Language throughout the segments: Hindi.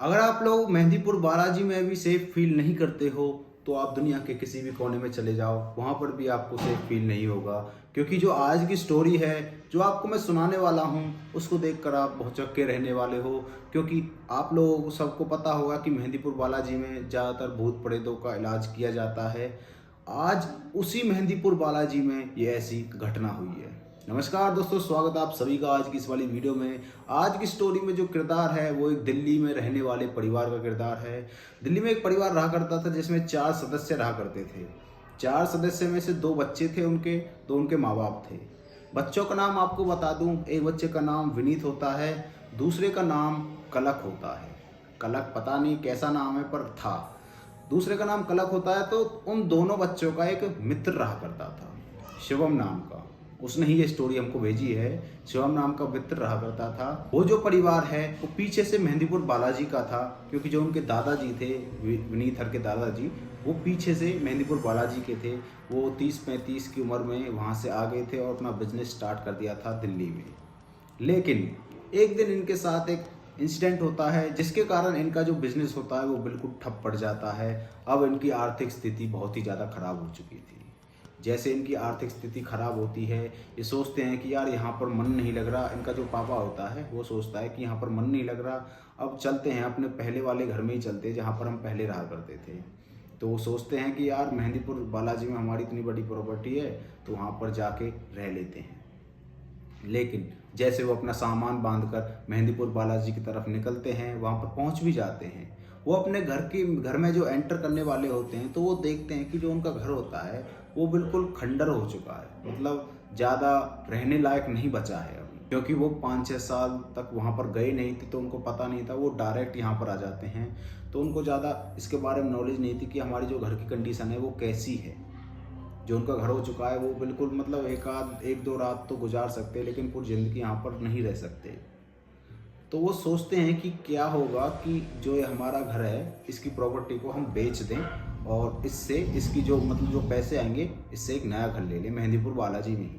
अगर आप लोग मेहंदीपुर बालाजी में भी सेफ फील नहीं करते हो तो आप दुनिया के किसी भी कोने में चले जाओ, वहाँ पर भी आपको सेफ फील नहीं होगा। क्योंकि जो आज की स्टोरी है, जो आपको मैं सुनाने वाला हूँ, उसको देखकर आप भौचक्के रहने वाले हो। क्योंकि आप लोगों को सबको पता होगा कि मेहंदीपुर बालाजी में ज़्यादातर भूत प्रेतों का इलाज किया जाता है। आज उसी मेहंदीपुर बालाजी में ये ऐसी घटना हुई है। नमस्कार दोस्तों, स्वागत है आप सभी का आज की इस वाली वीडियो में। आज की स्टोरी में जो किरदार है वो एक दिल्ली में रहने वाले परिवार का किरदार है। दिल्ली में एक परिवार रहा करता था जिसमें 4 सदस्य रहा करते थे। 4 सदस्य में से 2 बच्चे थे उनके, 2 उनके माँ बाप थे। बच्चों का नाम आपको बता दूं, एक बच्चे का नाम विनीत होता है, दूसरे का नाम कलक होता है। कलक पता नहीं कैसा नाम है पर था। दूसरे का नाम कलक होता है। तो उन दोनों बच्चों का एक मित्र रहा करता था, शिवम नाम का। उसने ही ये स्टोरी हमको भेजी है। शिवम नाम का मित्र रहा करता था। वो जो परिवार है वो पीछे से मेहंदीपुर बालाजी का था, क्योंकि जो उनके दादाजी थे, विनीत हर के दादाजी, वो पीछे से मेहंदीपुर बालाजी के थे। वो 30-35 की उम्र में वहाँ से आ गए थे और अपना बिजनेस स्टार्ट कर दिया था दिल्ली में। लेकिन एक दिन इनके साथ एक इंसिडेंट होता है जिसके कारण इनका जो बिजनेस होता है वो बिल्कुल ठप पड़ जाता है। अब इनकी आर्थिक स्थिति बहुत ही ज़्यादा खराब हो चुकी थी। जैसे इनकी आर्थिक स्थिति खराब होती है, ये सोचते हैं कि यार यहाँ पर मन नहीं लग रहा। इनका जो पापा होता है वो सोचता है कि यहाँ पर मन नहीं लग रहा, अब चलते हैं अपने पहले वाले घर में ही चलते हैं जहाँ पर हम पहले रहा करते थे। तो वो सोचते हैं कि यार मेहंदीपुर बालाजी में हमारी इतनी बड़ी प्रॉपर्टी है तो वहाँ पर जाके रह लेते हैं। लेकिन जैसे वो अपना सामान बांधकर मेहंदीपुर बालाजी की तरफ निकलते हैं, वहाँ पर पहुँच भी जाते हैं। वो अपने घर में जो एंटर करने वाले होते हैं तो वो देखते हैं कि जो उनका घर होता है वो बिल्कुल खंडर हो चुका है। मतलब ज़्यादा रहने लायक नहीं बचा है अब, क्योंकि वो 5-6 साल तक वहाँ पर गए नहीं थे तो उनको पता नहीं था। वो डायरेक्ट यहाँ पर आ जाते हैं तो उनको ज़्यादा इसके बारे में नॉलेज नहीं थी कि हमारी जो घर की कंडीशन है वो कैसी है। जो उनका घर हो चुका है वो बिल्कुल मतलब एक दो रात तो गुजार सकते हैं, लेकिन पूरी ज़िंदगी यहाँ पर नहीं रह सकते। तो वो सोचते हैं कि क्या होगा कि जो ये हमारा घर है इसकी प्रॉपर्टी को हम बेच दें और इससे इसकी जो मतलब जो पैसे आएंगे इससे एक नया घर ले लें मेहंदीपुर बालाजी में ही।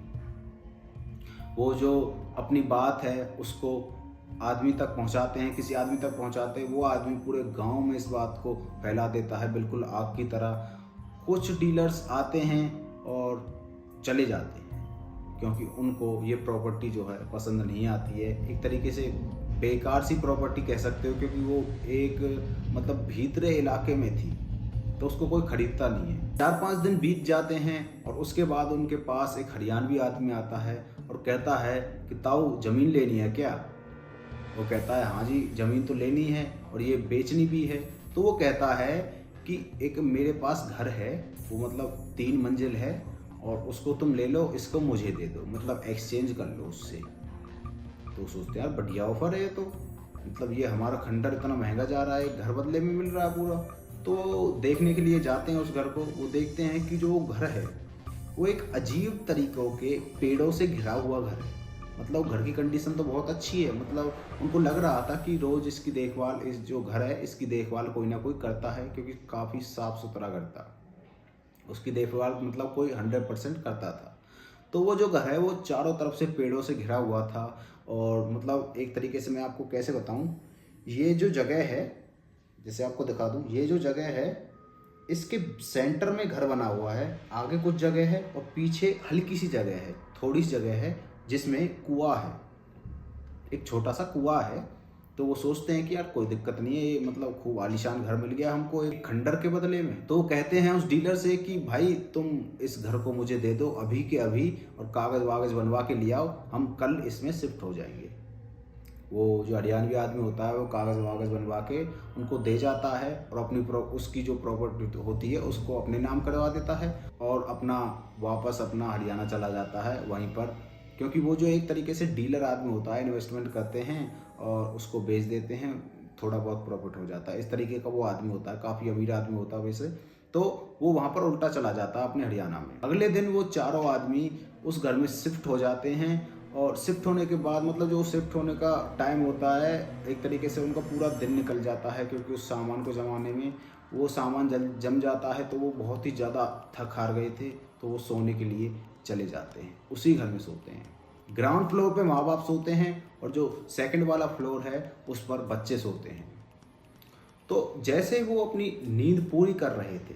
वो जो अपनी बात है उसको आदमी तक पहुंचाते हैं, किसी आदमी तक पहुंचाते हैं। वो आदमी पूरे गांव में इस बात को फैला देता है बिल्कुल आग की तरह। कुछ डीलर्स आते हैं और चले जाते हैं, क्योंकि उनको ये प्रॉपर्टी जो है पसंद नहीं आती है। एक तरीके से बेकार सी प्रॉपर्टी कह सकते हो, क्योंकि वो एक मतलब भीतरे इलाके में थी तो उसको कोई खरीदता नहीं है। 4-5 दिन बीत जाते हैं और उसके बाद उनके पास एक हरियाणवी आदमी आता है और कहता है कि ताऊ ज़मीन लेनी है क्या। वो कहता है हाँ जी ज़मीन तो लेनी है और ये बेचनी भी है। तो वो कहता है कि एक मेरे पास घर है, वो मतलब 3 मंजिल है और उसको तुम ले लो, इसको मुझे दे दो, मतलब एक्सचेंज कर लो उससे। तो सोचते हैं यार बढ़िया ऑफर है ये तो, मतलब ये हमारा खंडर इतना महंगा जा रहा है, घर बदले में मिल रहा है पूरा। तो देखने के लिए जाते हैं उस घर को। वो देखते हैं कि जो घर है वो एक अजीब तरीकों के पेड़ों से घिरा हुआ घर है। मतलब घर की कंडीशन तो बहुत अच्छी है, मतलब उनको लग रहा था कि रोज़ इसकी देखभाल, इस जो घर है इसकी देखभाल कोई ना कोई करता है, क्योंकि काफ़ी साफ़ सुथरा घर था। उसकी देखभाल मतलब कोई 100% करता था। तो वो जो घर है वो चारों तरफ से पेड़ों से घिरा हुआ था। और मतलब एक तरीके से मैं आपको कैसे बताऊं, ये जो जगह है, जैसे आपको दिखा दूं, ये जो जगह है इसके सेंटर में घर बना हुआ है। आगे कुछ जगह है और पीछे हल्की सी जगह है, थोड़ी सी जगह है जिसमें कुआं है, एक छोटा सा कुआं है। तो वो सोचते हैं कि यार कोई दिक्कत नहीं है, ये मतलब खूब आलीशान घर मिल गया हमको एक खंडर के बदले में। तो वो कहते हैं उस डीलर से कि भाई तुम इस घर को मुझे दे दो अभी के अभी और कागज़ वागज़ बनवा के ले आओ, हम कल इसमें शिफ्ट हो जाएंगे। वो जो हरियाणवी आदमी होता है वो कागज़ वागज़ बनवा के उनको दे जाता है और उसकी जो प्रॉपर्टी होती है उसको अपने नाम करवा देता है और वापस अपना हरियाणा चला जाता है वहीं पर। क्योंकि वो जो एक तरीके से डीलर आदमी होता है, इन्वेस्टमेंट करते हैं और उसको बेच देते हैं, थोड़ा बहुत प्रॉफिट हो जाता है, इस तरीके का वो आदमी होता है। काफ़ी अमीर आदमी होता है वैसे। तो वो वहाँ पर उल्टा चला जाता है अपने हरियाणा में। अगले दिन वो चारों आदमी उस घर में शिफ्ट हो जाते हैं और शिफ्ट होने के बाद मतलब जो शिफ्ट होने का टाइम होता है, एक तरीके से उनका पूरा दिन निकल जाता है, क्योंकि उस सामान को जमाने में वो सामान जम जाता है। तो वो बहुत ही ज़्यादा थक हार गए थे, तो वो सोने के लिए चले जाते हैं, उसी घर में सोते हैं। ग्राउंड फ्लोर पे माँ बाप सोते हैं और जो सेकंड वाला फ्लोर है उस पर बच्चे सोते हैं। तो जैसे वो अपनी नींद पूरी कर रहे थे,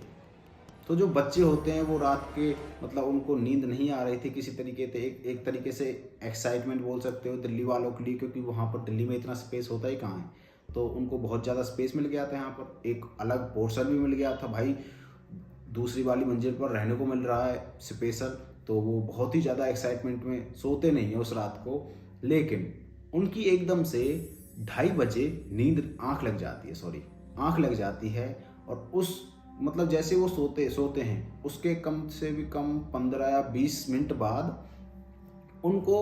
तो जो बच्चे होते हैं वो रात के मतलब उनको नींद नहीं आ रही थी किसी तरीके से, एक तरीके से एक्साइटमेंट बोल सकते हो दिल्ली वालों के लिए, क्योंकि वहाँ पर दिल्ली में इतना स्पेस होता ही कहाँ है। तो उनको बहुत ज़्यादा स्पेस मिल गया था, यहाँ पर एक अलग पोर्शन भी मिल गया था भाई, दूसरी वाली मंजिल पर रहने को मिल रहा है स्पेशल। तो वो बहुत ही ज़्यादा एक्साइटमेंट में सोते नहीं है उस रात को। लेकिन उनकी एकदम से 2:30 बजे नींद आँख लग जाती है। और उस मतलब जैसे वो सोते हैं उसके कम से भी कम 15 या 20 मिनट बाद उनको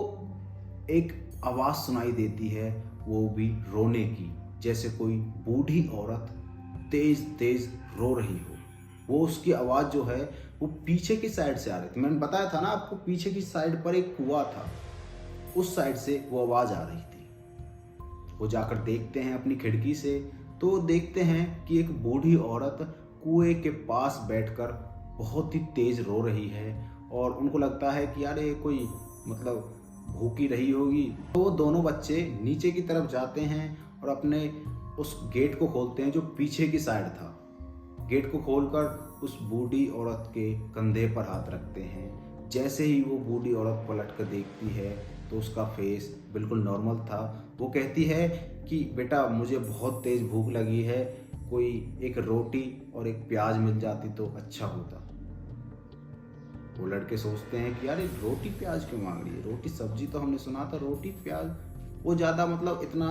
एक आवाज़ सुनाई देती है, वो भी रोने की, जैसे कोई बूढ़ी औरत तेज तेज रो रही हो। वो उसकी आवाज़ जो है वो पीछे की साइड से आ रही थी। मैंने बताया था ना आपको, पीछे की साइड पर एक कुआं था, उस साइड से वो आवाज़ आ रही थी। वो जाकर देखते हैं अपनी खिड़की से, तो देखते हैं कि एक बूढ़ी औरत कुएं के पास बैठकर बहुत ही तेज रो रही है। और उनको लगता है कि यार ये कोई मतलब भूखी रही होगी। तो वो दोनों बच्चे नीचे की तरफ जाते हैं और अपने उस गेट को खोलते हैं जो पीछे की साइड था। गेट को खोलकर उस बूढ़ी औरत के कंधे पर हाथ रखते हैं। जैसे ही वो बूढ़ी औरत पलट कर देखती है तो उसका फेस बिल्कुल नॉर्मल था। वो कहती है कि बेटा मुझे बहुत तेज़ भूख लगी है, कोई एक रोटी और एक प्याज मिल जाती तो अच्छा होता। वो लड़के सोचते हैं कि यार रोटी प्याज क्यों मांग रही है, रोटी सब्जी तो हमने सुना था, रोटी प्याज। वो ज़्यादा मतलब इतना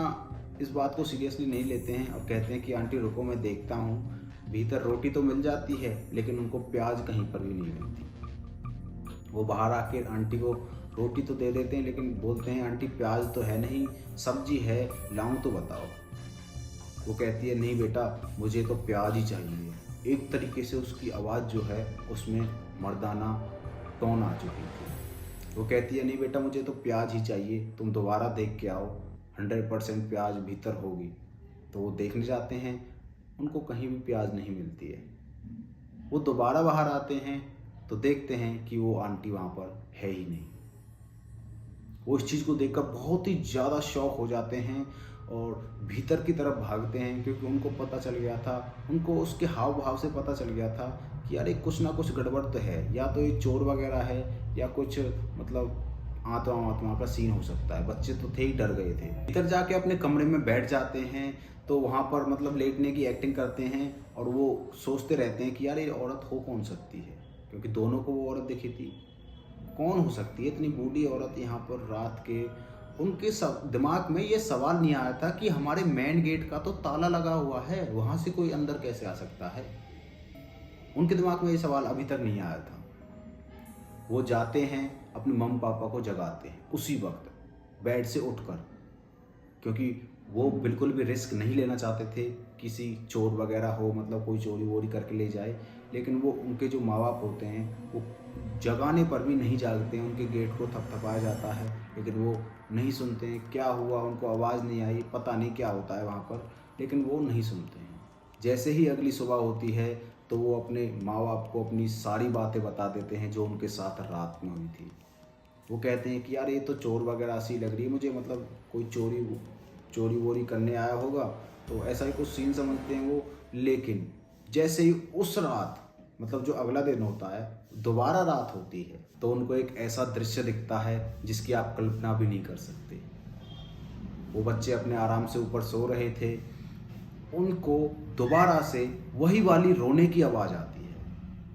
इस बात को सीरियसली नहीं लेते हैं और कहते हैं कि आंटी रुको मैं देखता हूँ। भीतर रोटी तो मिल जाती है लेकिन उनको प्याज कहीं पर भी नहीं मिलती। वो बाहर आके आंटी को रोटी तो दे देते हैं लेकिन बोलते हैं आंटी प्याज तो है नहीं, सब्जी है, लाऊं तो बताओ। वो कहती है नहीं बेटा मुझे तो प्याज ही चाहिए। एक तरीके से उसकी आवाज़ जो है उसमें मर्दाना टोन आ चुकी थी। वो कहती है नहीं बेटा मुझे तो प्याज ही चाहिए, तुम दोबारा देख के आओ, 100% प्याज भीतर होगी। तो वो देखने जाते हैं, उनको कहीं भी प्याज नहीं मिलती है। वो दोबारा बाहर आते हैं तो देखते हैं कि वो आंटी वहाँ पर है ही नहीं। वो इस चीज़ को देखकर बहुत ही ज़्यादा शॉक हो जाते हैं और भीतर की तरफ भागते हैं, क्योंकि उनको पता चल गया था, उनको उसके हाव भाव से पता चल गया था कि यार कुछ ना कुछ गड़बड़ तो है, या तो ये चोर वगैरह है या कुछ मतलब आत्मा का सीन हो सकता है। बच्चे तो थे ही, डर गए थे। भीतर जाके अपने कमरे में बैठ जाते हैं तो वहाँ पर मतलब लेटने की एक्टिंग करते हैं और वो सोचते रहते हैं कि यार ये औरत हो कौन सकती है, क्योंकि दोनों को वो औरत दिखी थी। कौन हो सकती है इतनी बूढ़ी औरत यहाँ पर रात के। उनके दिमाग में ये सवाल नहीं आया था कि हमारे मेन गेट का तो ताला लगा हुआ है, वहाँ से कोई अंदर कैसे आ सकता है। उनके दिमाग में ये सवाल अभी तक नहीं आया था। वो जाते हैं अपने मम्मी पापा को जगाते हैं उसी वक्त बेड से उठकर, क्योंकि वो बिल्कुल भी रिस्क नहीं लेना चाहते थे किसी चोर वगैरह हो, मतलब कोई चोरी वोरी करके ले जाए। लेकिन वो उनके जो माँ बाप होते हैं वो जगाने पर भी नहीं जागते हैं। उनके गेट को थपथपाया जाता है लेकिन वो नहीं सुनते हैं। क्या हुआ, उनको आवाज़ नहीं आई, पता नहीं क्या होता है वहाँ पर, लेकिन वो नहीं सुनते हैं। जैसे ही अगली सुबह होती है तो वो अपने माँ बाप को अपनी सारी बातें बता देते हैं जो उनके साथ रात में हुई थी। वो कहते हैं कि यार ये तो चोर वगैरह सी लग रही है मुझे, मतलब कोई चोरी वोरी करने आया होगा, तो ऐसा ही कुछ सीन समझते हैं वो। लेकिन जैसे ही उस रात मतलब जो अगला दिन होता है दोबारा रात होती है तो उनको एक ऐसा दृश्य दिखता है जिसकी आप कल्पना भी नहीं कर सकते। वो बच्चे अपने आराम से ऊपर सो रहे थे, उनको दोबारा से वही वाली रोने की आवाज़ आती है।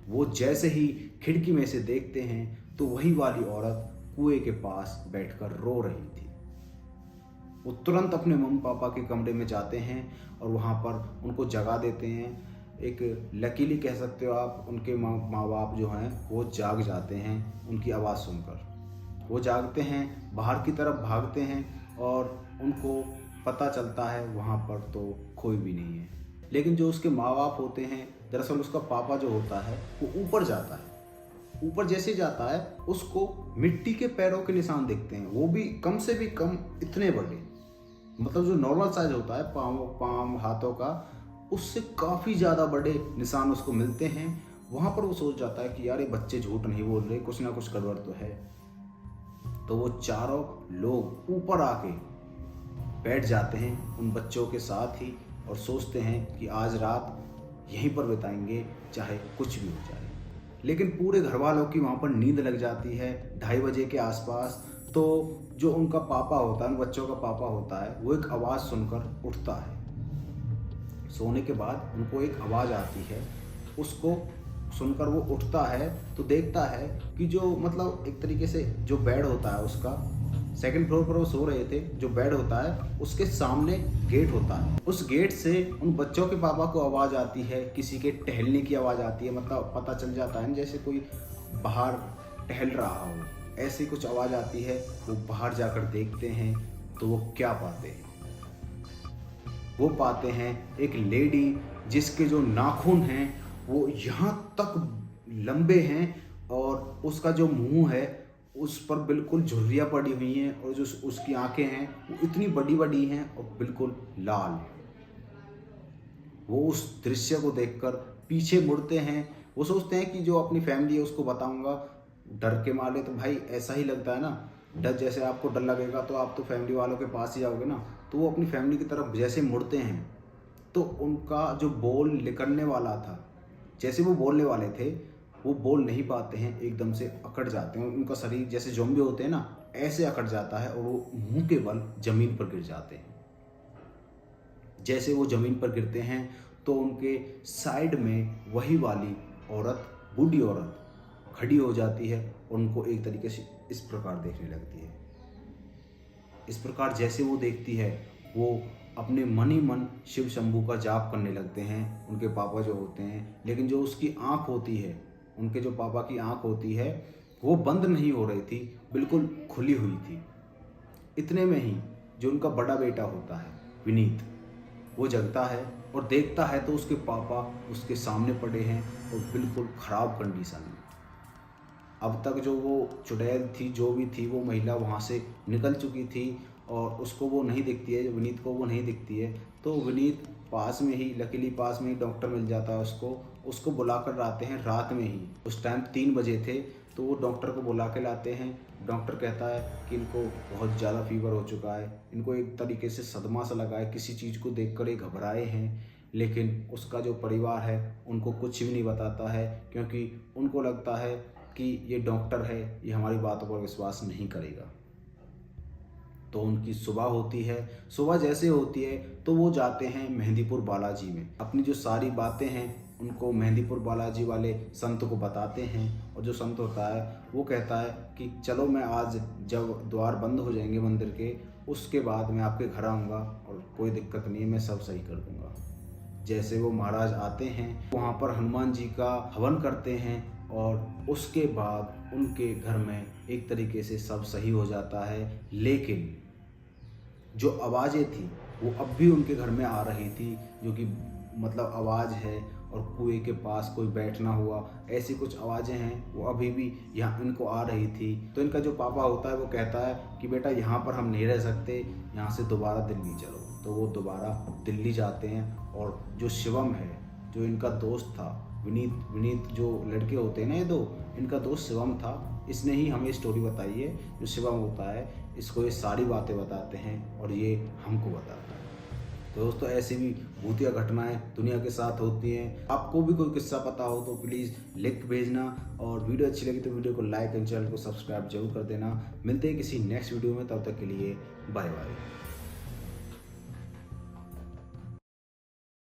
वो जैसे ही खिड़की में से देखते हैं तो वही वाली औरत कुएं के पास बैठकर रो रही थी। वो तुरंत अपने मम्मी पापा के कमरे में जाते हैं और वहाँ पर उनको जगा देते हैं। एक लकीली कह सकते हो आप, उनके माँ बाप जो हैं वो जाग जाते हैं उनकी आवाज़ सुनकर। वो जागते हैं, बाहर की तरफ भागते हैं और उनको पता चलता है वहाँ पर तो कोई भी नहीं है। लेकिन जो उसके माँ बाप होते हैं, दरअसल उसका पापा जो होता है वो ऊपर जाता है। ऊपर जैसे जाता है उसको मिट्टी के पैरों के निशान दिखते हैं, वो भी कम से भी कम इतने बड़े, मतलब जो नॉर्मल साइज होता है पाँव हाथों का, उससे काफ़ी ज़्यादा बड़े निशान उसको मिलते हैं। वहाँ पर वो सोच जाता है कि यार ये बच्चे झूठ नहीं बोल रहे, कुछ ना कुछ गड़बड़ तो है। तो वो चारों लोग ऊपर आके बैठ जाते हैं उन बच्चों के साथ ही, और सोचते हैं कि आज रात यहीं पर बिताएंगे चाहे कुछ भी हो जाए। लेकिन पूरे घर वालों की वहाँ पर नींद लग जाती है 2:30 बजे के आसपास। तो जो उनका पापा होता है, उन बच्चों का पापा होता है, वो एक आवाज़ सुनकर उठता है। सोने के बाद उनको एक आवाज़ आती है, उसको सुनकर वो उठता है तो देखता है कि जो मतलब एक तरीके से जो बेड होता है उसका, सेकंड फ्लोर पर वो सो रहे थे, जो बेड होता है उसके सामने गेट होता है। उस गेट से उन बच्चों के पापा को आवाज़ आती है, किसी के टहलने की आवाज़ आती है। मतलब पता चल जाता है जैसे कोई बाहर टहल रहा हो, ऐसी कुछ आवाज़ आती है। वो बाहर जाकर देखते हैं तो वो क्या पाते हैं, वो पाते हैं एक लेडी जिसके जो नाखून हैं वो यहाँ तक लंबे हैं और उसका जो मुंह है उस पर बिल्कुल झुर्रियाँ पड़ी हुई हैं और जो उसकी आंखें हैं वो इतनी बड़ी बड़ी हैं और बिल्कुल लाल। वो उस दृश्य को देखकर पीछे मुड़ते हैं। वो सोचते हैं कि जो अपनी फैमिली है उसको बताऊंगा, डर के मारे तो भाई ऐसा ही लगता है ना, डर जैसे आपको डर लगेगा तो आप तो फैमिली वालों के पास ही जाओगे ना। तो वो अपनी फैमिली की तरफ जैसे मुड़ते हैं तो उनका जो बोल निकलने वाला था, जैसे वो बोलने वाले थे वो बोल नहीं पाते हैं, एकदम से अकड़ जाते हैं। उनका शरीर जैसे ज़ॉम्बी होते हैं ना, ऐसे अकड़ जाता है और वो मुंह के बल जमीन पर गिर जाते हैं। जैसे वो ज़मीन पर गिरते हैं तो उनके साइड में वही वाली औरत, बूढ़ी औरत खड़ी हो जाती है और उनको एक तरीके से इस प्रकार देखने लगती है। इस प्रकार जैसे वो देखती है वो अपने मन ही मन शिव शंभू का जाप करने लगते हैं, उनके पापा जो होते हैं। लेकिन जो उसकी आँख होती है, उनके जो पापा की आँख होती है वो बंद नहीं हो रही थी, बिल्कुल खुली हुई थी। इतने में ही जो उनका बड़ा बेटा होता है विनीत, वो जगता है और देखता है तो उसके पापा उसके सामने पड़े हैं और बिल्कुल ख़राब कंडीशन में। अब तक जो वो चुड़ैल थी, जो भी थी, वो महिला वहाँ से निकल चुकी थी और उसको वो नहीं दिखती है, विनीत को वो नहीं दिखती है। तो विनीत पास में ही, लकीली पास में ही डॉक्टर मिल जाता है उसको बुला कर लाते हैं रात में ही। उस टाइम 3 बजे थे तो वो डॉक्टर को बुला के लाते हैं। डॉक्टर कहता है कि इनको बहुत ज़्यादा फीवर हो चुका है, इनको एक तरीके से सदमा सा लगा है, किसी चीज़ को देखकर ये घबराए हैं। लेकिन उसका जो परिवार है उनको कुछ भी नहीं बताता है, क्योंकि उनको लगता है कि ये डॉक्टर है, ये हमारी बातों पर विश्वास नहीं करेगा। तो उनकी सुबह होती है। सुबह जैसे होती है तो वो जाते हैं मेहंदीपुर बालाजी में, अपनी जो सारी बातें हैं उनको मेहंदीपुर बालाजी वाले संत को बताते हैं। और जो संत होता है वो कहता है कि चलो मैं आज जब द्वार बंद हो जाएंगे मंदिर के, उसके बाद मैं आपके घर आऊँगा और कोई दिक्कत नहीं है, मैं सब सही कर दूँगा। जैसे वो महाराज आते हैं वहाँ पर हनुमान जी का हवन करते हैं और उसके बाद उनके घर में एक तरीके से सब सही हो जाता है। लेकिन जो आवाज़ें थी वो अब भी उनके घर में आ रही थी, जो कि मतलब आवाज़ है और कुएं के पास कोई बैठना हुआ, ऐसी कुछ आवाज़ें हैं वो अभी भी यहाँ इनको आ रही थी। तो इनका जो पापा होता है वो कहता है कि बेटा यहाँ पर हम नहीं रह सकते, यहाँ से दोबारा दिल्ली चलो। तो वो दोबारा दिल्ली जाते हैं और जो शिवम है, जो इनका दोस्त था, विनीत जो लड़के होते हैं ना ये दो, इनका दोस्त शिवम था। इसने ही हमें स्टोरी बताई है। जो शिवम होता है इसको ये सारी बातें बताते हैं और ये हमको बताता है। तो दोस्तों ऐसी भी भूतिया घटनाएं दुनिया के साथ होती हैं। आपको भी कोई किस्सा पता हो तो प्लीज़ लिख के भेजना, और वीडियो अच्छी लगी तो वीडियो को लाइक एंड चैनल को सब्सक्राइब जरूर कर देना। मिलते हैं किसी नेक्स्ट वीडियो में, तब तक के लिए बाय बाय।